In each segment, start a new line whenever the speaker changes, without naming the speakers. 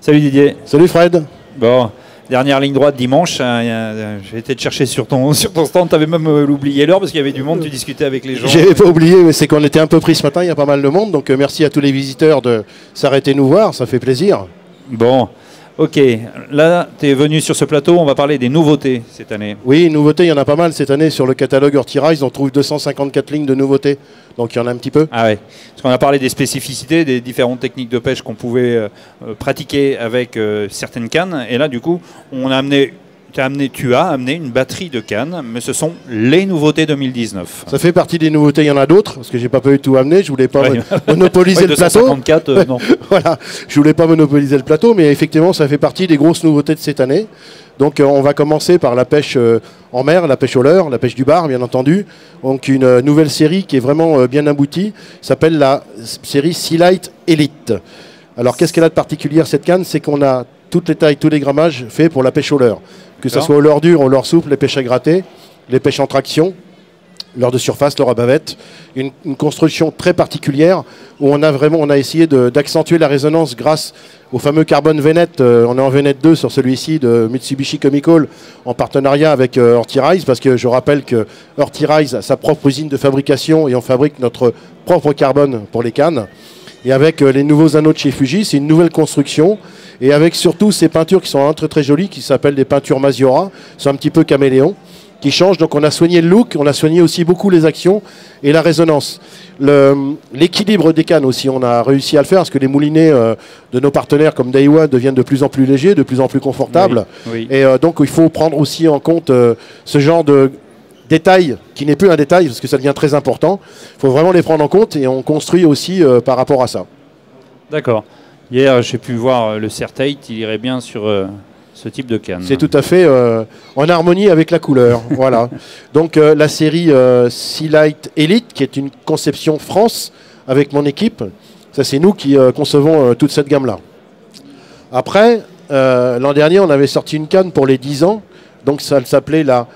Salut Didier.
Salut Fred.
Bon, dernière ligne droite dimanche. J'ai été te chercher sur ton stand. Tu avais même oublié l'heure parce qu'il y avait du monde. Tu discutais avec les gens.
J'avais pas oublié, mais c'est qu'on était un peu pris ce matin. Il y a pas mal de monde. Donc merci à tous les visiteurs de s'arrêter nous voir. Ça fait plaisir.
Bon, ok. Là, tu es venu sur ce plateau. On va parler des nouveautés cette année.
Oui, nouveautés, il y en a pas mal cette année. Sur le catalogue Ortirise, on trouve 254 lignes de nouveautés. Donc il y en a un petit peu.
Ah ouais. Parce qu'on a parlé des spécificités, des différentes techniques de pêche qu'on pouvait pratiquer avec certaines cannes. Et là, du coup, tu as amené une batterie de cannes, mais ce sont les nouveautés 2019.
Ça fait partie des nouveautés, il y en a d'autres, parce que j'ai pas pu tout amener, je voulais pas monopoliser le plateau.
254, non.
Voilà, je voulais pas monopoliser le plateau, mais effectivement, ça fait partie des grosses nouveautés de cette année. Donc on va commencer par la pêche en mer, la pêche au leurre, la pêche du bar, bien entendu. Donc une nouvelle série qui est vraiment bien aboutie, s'appelle la série Sea Light Elite. Alors qu'est-ce qu'elle a de particulier cette canne? C'est qu'on a toutes les tailles, tous les grammages faits pour la pêche au leurre. Que ce soit au leurre dur, au leurre souple, les pêches à gratter, les pêches en traction, leurre de surface, leurre à bavette. Une construction très particulière où on a essayé d'accentuer la résonance grâce au fameux carbone Venet. On est en Venet 2 sur celui-ci de Mitsubishi Chemical en partenariat avec Ortirise, parce que je rappelle que Ortirise a sa propre usine de fabrication et on fabrique notre propre carbone pour les cannes. Et avec les nouveaux anneaux de chez Fuji, c'est une nouvelle construction. Et avec surtout ces peintures qui sont très très jolies, qui s'appellent des peintures Masiora, sont un petit peu caméléons, qui changent. Donc on a soigné le look, on a soigné aussi beaucoup les actions et la résonance. L'équilibre des cannes aussi, on a réussi à le faire, parce que les moulinets de nos partenaires comme Daiwa deviennent de plus en plus légers, de plus en plus confortables.
Oui, oui.
Et donc il faut prendre aussi en compte ce genre de détail, qui n'est plus un détail, parce que ça devient très important. Il faut vraiment les prendre en compte et on construit aussi par rapport à ça.
D'accord. Hier, j'ai pu voir le Certate, il irait bien sur ce type de canne.
C'est tout à fait en harmonie avec la couleur. Voilà. Donc la série Sea Light Elite, qui est une conception France avec mon équipe. Ça, c'est nous qui concevons toute cette gamme-là. Après, l'an dernier, on avait sorti une canne pour les 10 ans. Donc ça s'appelait la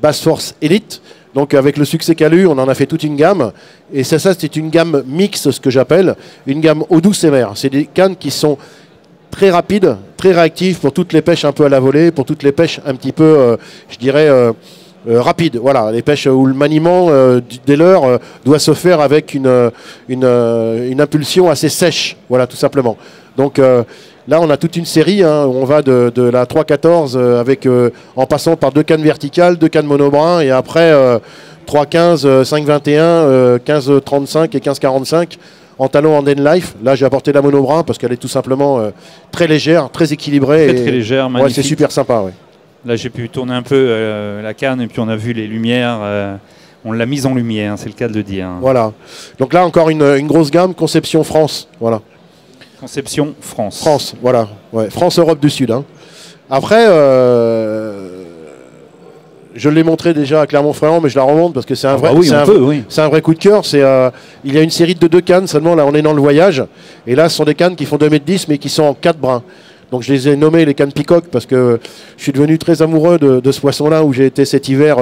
Bass Force Elite. Donc avec le succès qu'elle a eu, on en a fait toute une gamme. Et ça c'est une gamme mixte, ce que j'appelle, une gamme eau douce et mer. C'est des cannes qui sont très rapides, très réactives pour toutes les pêches un peu à la volée, pour toutes les pêches un petit peu, je dirais, rapides. Voilà, les pêches où le maniement des leurres doit se faire avec une impulsion assez sèche. Voilà, tout simplement. Donc là, on a toute une série, hein, où on va de la 3.14 en passant par 2 cannes verticales, 2 cannes monobrin, et après 3.15, 5.21, 15.35 et 15.45 en talon en Life. Là, j'ai apporté la monobrin parce qu'elle est tout simplement très légère, très équilibrée.
Très légère, magnifique.
Ouais, c'est super sympa. Ouais.
Là, j'ai pu tourner un peu la canne et puis on a vu les lumières. On l'a mise en lumière, c'est le cas de le dire.
Voilà. Donc là, encore une grosse gamme, conception France. Voilà.
Conception France.
France, voilà. Ouais. France, Europe du Sud. Hein. Après, je l'ai montré déjà à Clermont-Ferrand, mais je la remonte parce que c'est un vrai, c'est un vrai coup de cœur. Il y a une série de 2 cannes seulement. Là, on est dans le voyage. Et là, ce sont des cannes qui font 2,10 m, mais qui sont en 4 brins. Donc je les ai nommées les cannes Peacock parce que je suis devenu très amoureux de ce poisson-là où j'ai été cet hiver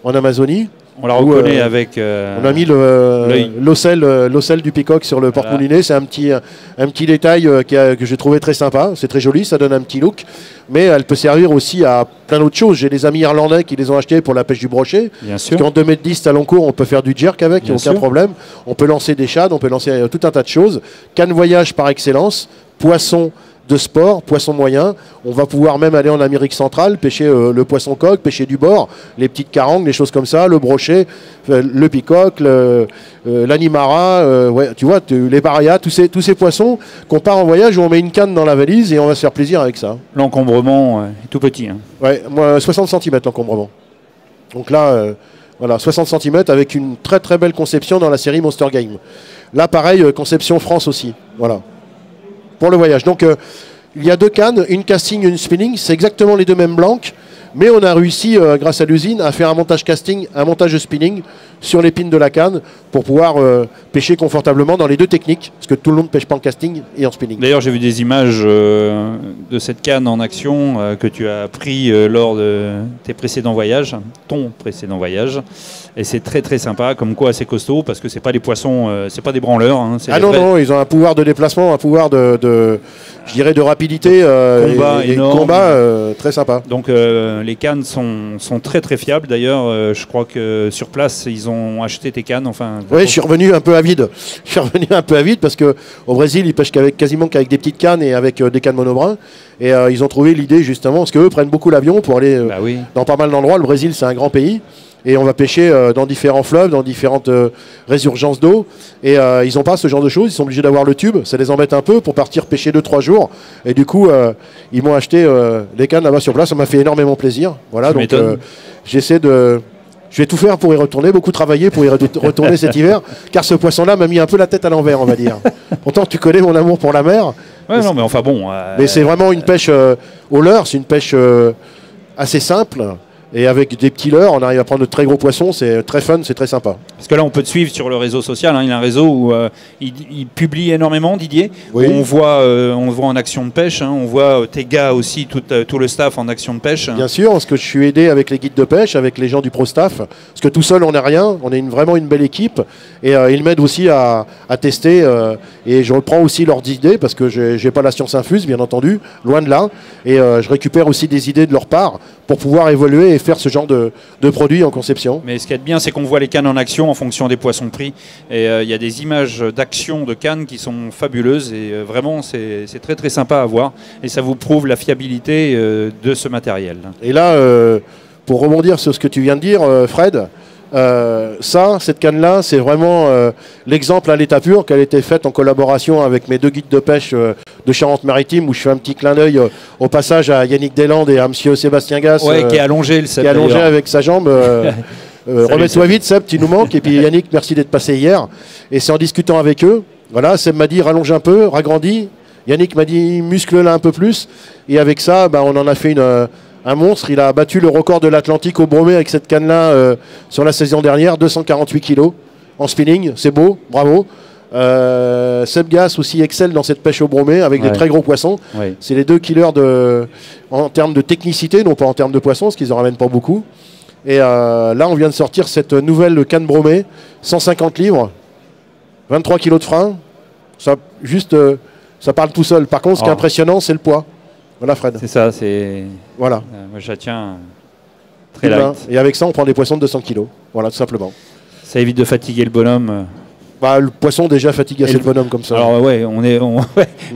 en Amazonie.
On la reconnaît avec...
on a mis l'ocelle du Peacock sur le porte-moulinet. C'est un petit détail que j'ai trouvé très sympa. C'est très joli, ça donne un petit look. Mais elle peut servir aussi à plein d'autres choses. J'ai des amis irlandais qui les ont achetés pour la pêche du brochet.
Bien sûr.
Parce qu'en 2,10 m talon court, on peut faire du jerk avec, il n'y a aucun problème. On peut lancer des shad, on peut lancer tout un tas de choses. Canne voyage par excellence, poisson de sport, poisson moyen. On va pouvoir même aller en Amérique centrale, pêcher le poisson coque, pêcher du bord, les petites carangues, les choses comme ça, le brochet, le peacock, l'animara, ouais, tu vois, les barayas, tous ces poissons qu'on part en voyage où on met une canne dans la valise et on va se faire plaisir avec ça.
L'encombrement est tout petit. Hein.
Ouais, moi 60 cm l'encombrement. Donc là, voilà, 60 cm avec une très très belle conception dans la série Monster Game. Là, pareil, conception France aussi. Voilà. Pour le voyage. Donc il y a 2 cannes, une casting et une spinning, c'est exactement les 2 mêmes blancs. Mais on a réussi, grâce à l'usine, à faire un montage casting, un montage spinning sur l'épine de la canne pour pouvoir pêcher confortablement dans les deux techniques, parce que tout le monde ne pêche pas en casting et en spinning.
D'ailleurs, j'ai vu des images de cette canne en action que tu as pris lors de tes précédents voyages, ton précédent voyage. Et c'est très très sympa, comme quoi assez costaud, parce que c'est pas des poissons, c'est pas des branleurs. Hein,
ah non, non, ils ont un pouvoir de déplacement, un pouvoir je dirais de rapidité et combat très sympa.
Donc les cannes sont très très fiables. D'ailleurs, je crois que sur place, ils ont acheté tes cannes. Enfin,
oui, je suis revenu un peu avide. Je suis revenu un peu avide parce qu'au Brésil, ils pêchent quasiment qu'avec des petites cannes et avec des cannes monobrins. Et ils ont trouvé l'idée justement, parce qu'eux prennent beaucoup l'avion pour aller dans pas mal d'endroits. Le Brésil, c'est un grand pays. Et on va pêcher dans différents fleuves, dans différentes résurgences d'eau. Et ils n'ont pas ce genre de choses. Ils sont obligés d'avoir le tube. Ça les embête un peu pour partir pêcher 2-3 jours. Et du coup, ils m'ont acheté les cannes là-bas sur place. Ça m'a fait énormément plaisir. Voilà, donc j'essaie de... Je vais tout faire pour y retourner, beaucoup travailler pour y retourner cet hiver. Car ce poisson-là m'a mis un peu la tête à l'envers, on va dire. Pourtant, tu connais mon amour pour la mer.
Ouais, non, mais enfin bon...
Mais c'est vraiment une pêche au leurre. C'est une pêche assez simple. Et avec des petits leurres, on arrive à prendre de très gros poissons, c'est très fun, c'est très sympa.
Parce que là, on peut te suivre sur le réseau social. Hein. Il a un réseau où il publie énormément, Didier.
Oui.
On voit en action de pêche. Hein. On voit tes gars aussi, tout le staff en action de pêche.
Bien sûr, parce que je suis aidé avec les guides de pêche, avec les gens du pro-staff. Parce que tout seul, on n'est rien. On est vraiment une belle équipe. Et ils m'aident aussi à tester. Et je reprends aussi leurs idées, parce que je n'ai pas la science infuse, bien entendu, loin de là. Et je récupère aussi des idées de leur part pour pouvoir évoluer et faire ce genre de produits en conception.
Mais ce qui est bien, c'est qu'on voit les cannes en action en fonction des poissons pris. Et il y a des images d'action de cannes qui sont fabuleuses. Et vraiment, c'est très très sympa à voir. Et ça vous prouve la fiabilité de ce matériel.
Et là, pour rebondir sur ce que tu viens de dire, Fred, cette canne-là, c'est vraiment l'exemple à l'état pur qu'elle a été faite en collaboration avec mes deux guides de pêche de Charente-Maritime, où je fais un petit clin d'œil au passage à Yannick Deslandes et à monsieur Sébastien Gass.
Ouais, qui est allongé, le Seb.
Qui est allongé avec sa jambe. Remets-toi vite, Seb, tu nous manques. Et puis Yannick, merci d'être passé hier. Et c'est en discutant avec eux, voilà, Seb m'a dit rallonge un peu, ragrandis. Yannick m'a dit muscle-la un peu plus. Et avec ça, on en a fait un monstre. Il a battu le record de l'Atlantique au bromé avec cette canne-là sur la saison dernière, 248 kg en spinning. C'est beau, bravo. Seb Gass aussi excelle dans cette pêche au bromé avec des très gros poissons. Ouais. C'est les deux killers en termes de technicité, non pas en termes de poissons, parce qu'ils n'en ramènent pas beaucoup. Et là, on vient de sortir cette nouvelle canne bromée, 150 livres, 23 kg de frein. Ça, ça parle tout seul. Par contre, ce qui est impressionnant, c'est le poids. Voilà, Fred.
C'est ça, c'est...
Voilà.
Moi, je la tiens très light.
Et avec ça, on prend des poissons de 200 kg. Voilà, tout simplement.
Ça évite de fatiguer le bonhomme.
Le poisson déjà fatigue assez le bonhomme comme ça.
Alors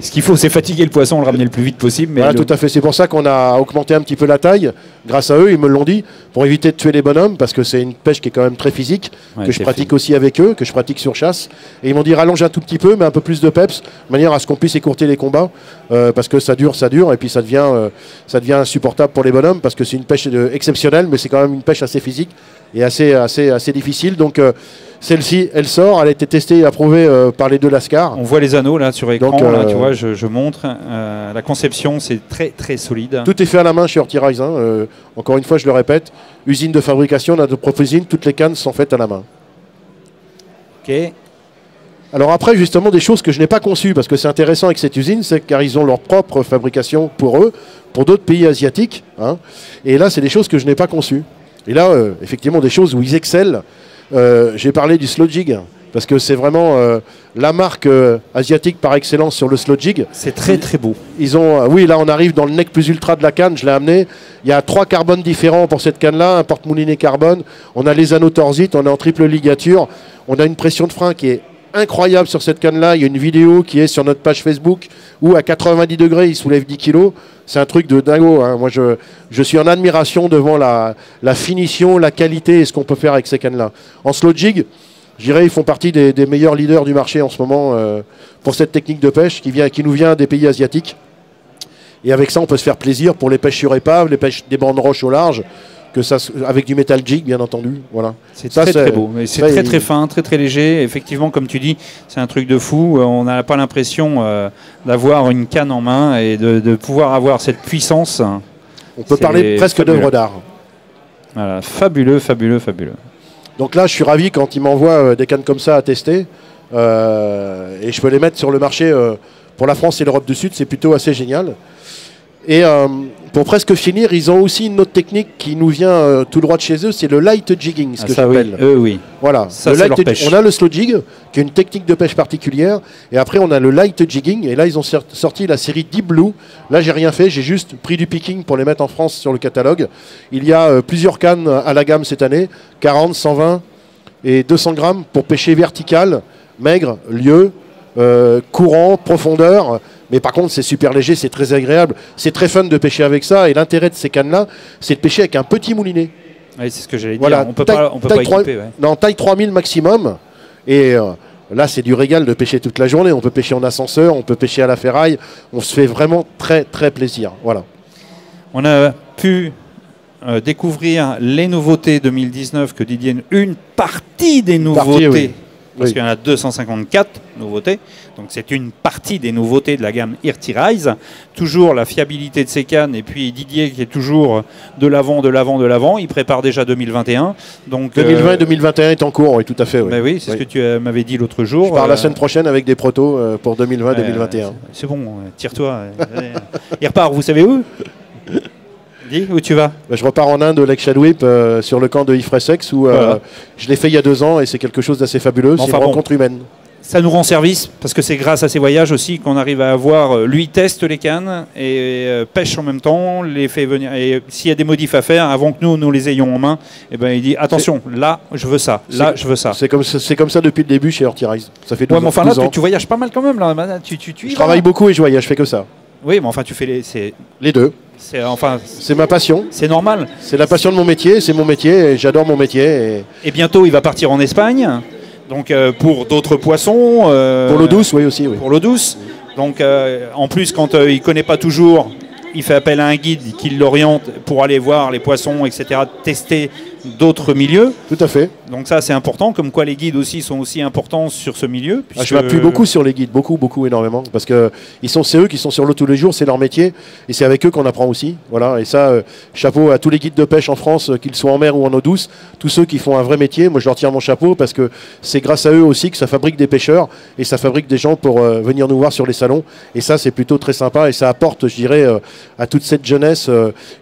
ce qu'il faut, c'est fatiguer le poisson, le ramener le plus vite possible. Mais
voilà, tout à fait. C'est pour ça qu'on a augmenté un petit peu la taille. Grâce à eux, ils me l'ont dit, pour éviter de tuer les bonhommes, parce que c'est une pêche qui est quand même très physique, que je pratique aussi avec eux, que je pratique sur chasse. Et ils m'ont dit rallonge un tout petit peu, mais un peu plus de peps, de manière à ce qu'on puisse écourter les combats, parce que ça dure, et puis ça devient insupportable pour les bonhommes, parce que c'est une pêche exceptionnelle, mais c'est quand même une pêche assez physique et assez difficile. Donc celle-ci, elle sort, elle a été testée et approuvée par les deux Lascar.
On voit les anneaux là sur écran, là, tu vois, je montre. La conception, c'est très très solide.
Tout est fait à la main chez Ortirise. Encore une fois, je le répète, usine de fabrication, notre propre usine, toutes les cannes sont faites à la main.
Ok.
Alors après, justement, des choses que je n'ai pas conçues, parce que c'est intéressant avec cette usine, c'est car ils ont leur propre fabrication pour eux, pour d'autres pays asiatiques. Et là, c'est des choses que je n'ai pas conçues. Et là, effectivement, des choses où ils excellent. J'ai parlé du slow jig, parce que c'est vraiment la marque asiatique par excellence sur le slow jig.
C'est très très beau.
Ils ont, oui, là on arrive dans le neck plus ultra de la canne, je l'ai amené. Il y a 3 carbones différents pour cette canne-là, un porte-moulinet carbone. On a les anneaux torsites, on est en triple ligature. On a une pression de frein qui est incroyable sur cette canne-là. Il y a une vidéo qui est sur notre page Facebook où à 90 degrés, il soulève 10 kg. C'est un truc de dingo. Moi, je suis en admiration devant la finition, la qualité et ce qu'on peut faire avec ces cannes-là. En slow jig, je dirais ils font partie des meilleurs leaders du marché en ce moment pour cette technique de pêche qui nous vient des pays asiatiques. Et avec ça, on peut se faire plaisir pour les pêches sur épave, les pêches des bandes roches au large, avec du metal jig, bien entendu. Voilà.
C'est très beau. C'est très très fin, très très léger. Effectivement, comme tu dis, c'est un truc de fou. On n'a pas l'impression d'avoir une canne en main et de pouvoir avoir cette puissance.
On peut parler presque d'œuvre d'art.
Voilà, fabuleux, fabuleux, fabuleux.
Donc là, je suis ravi quand ils m'envoient des cannes comme ça à tester. Et je peux les mettre sur le marché pour la France et l'Europe du Sud. C'est plutôt assez génial. Et pour presque finir, ils ont aussi une autre technique qui nous vient tout droit de chez eux, c'est le light jigging, ce que j'appelle.
Oui, oui.
Voilà.
Ça,
on a le slow jig, qui est une technique de pêche particulière, et après on a le light jigging, et là ils ont sorti la série Deep Blue. Là j'ai rien fait, j'ai juste pris du picking pour les mettre en France sur le catalogue. Il y a plusieurs cannes à la gamme cette année, 40, 120 et 200 grammes pour pêcher vertical, maigre, lieu, courant, profondeur. Mais par contre, c'est super léger, c'est très agréable. C'est très fun de pêcher avec ça. Et l'intérêt de ces cannes-là, c'est de pêcher avec un petit moulinet.
Oui, c'est ce que j'allais
voilà,
dire. On peut pas équiper. Ouais.
Non, taille 3000 maximum. Et là, c'est du régal de pêcher toute la journée. On peut pêcher en ascenseur, on peut pêcher à la ferraille. On se fait vraiment très, très plaisir. Voilà.
On a pu découvrir les nouveautés 2019 que Didier... Une partie des nouveautés.
Oui.
Parce qu'il y en a 254 nouveautés. Donc c'est une partie des nouveautés de la gamme Irty Rise. Toujours la fiabilité de ces cannes. Et puis Didier qui est toujours de l'avant, de l'avant, de l'avant. Il prépare déjà 2021. Donc,
2020 et 2021 est en cours, oui, tout à fait. Oui,
ben oui c'est ce que tu m'avais dit l'autre jour.
Je pars la semaine prochaine avec des protos pour 2020-2021.
C'est bon, tire-toi. Il repart, vous savez où? Dis, où tu vas?
Je repars en Inde, au Lake Shadwip, sur le camp de Ifresex, où je l'ai fait il y a 2 ans et c'est quelque chose d'assez fabuleux. C'est une rencontre humaine.
Ça nous rend service parce que c'est grâce à ces voyages aussi qu'on arrive à avoir. Lui teste les cannes et pêche en même temps, les fait venir. Et s'il y a des modifs à faire, avant que nous les ayons en main, eh ben, il dit attention, là je veux ça, là je veux ça.
C'est comme ça depuis le début chez Irty Rise. Ça fait 12
ouais, mais enfin, là,
ans.
Tu voyages pas mal quand même. Là.
Je travaille beaucoup et je voyage, je fais que ça.
Oui, mais enfin tu fais
les deux.
C'est
ma passion.
C'est normal.
C'est la passion de mon métier, c'est mon métier et j'adore mon métier.
Et bientôt il va partir en Espagne. Donc pour d'autres poissons.
Pour l'eau douce, oui aussi. Oui.
Pour l'eau douce. Donc en plus, quand il ne connaît pas toujours, il fait appel à un guide qui l'oriente pour aller voir les poissons, etc., tester d'autres milieux.
Tout à fait.
Donc ça, c'est important. Comme quoi les guides aussi sont aussi importants sur ce milieu.
Je m'appuie beaucoup sur les guides, beaucoup, énormément. Parce que c'est eux qui sont sur l'eau tous les jours, c'est leur métier. Et c'est avec eux qu'on apprend aussi. Voilà. Et ça, chapeau à tous les guides de pêche en France, qu'ils soient en mer ou en eau douce. Tous ceux qui font un vrai métier, moi je leur tire mon chapeau parce que c'est grâce à eux aussi que ça fabrique des pêcheurs et ça fabrique des gens pour venir nous voir sur les salons. Et ça, c'est plutôt très sympa et ça apporte, je dirais, à toute cette jeunesse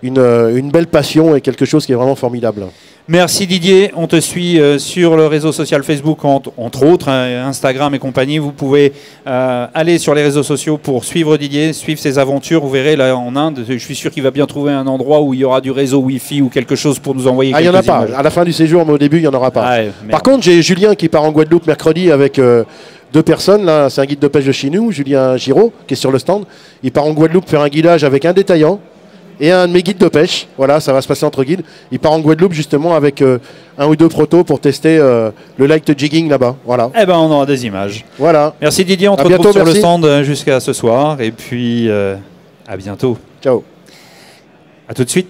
une belle passion et quelque chose qui est vraiment formidable.
Merci Didier, on te suit sur le réseau social Facebook entre autres, Instagram et compagnie. Vous pouvez aller sur les réseaux sociaux pour suivre Didier, suivre ses aventures. Vous verrez là en Inde, je suis sûr qu'il va bien trouver un endroit où il y aura du réseau Wi-Fi ou quelque chose pour nous envoyer quelques images.
Il n'y en a pas, à la fin du séjour, mais au début il n'y en aura pas.
Ah ouais,
par contre j'ai Julien qui part en Guadeloupe mercredi avec 2 personnes. Là, c'est un guide de pêche de chez nous, Julien Giraud, qui est sur le stand. Il part en Guadeloupe faire un guidage avec un détaillant et un de mes guides de pêche. Voilà, ça va se passer entre guides. Il part en Guadeloupe justement avec 1 ou 2 protos pour tester le light jigging là-bas. Voilà.
Eh ben, on aura des images.
Voilà.
Merci Didier, on te retrouve sur le stand jusqu'à ce soir. Et puis, à bientôt.
Ciao.
À tout de suite.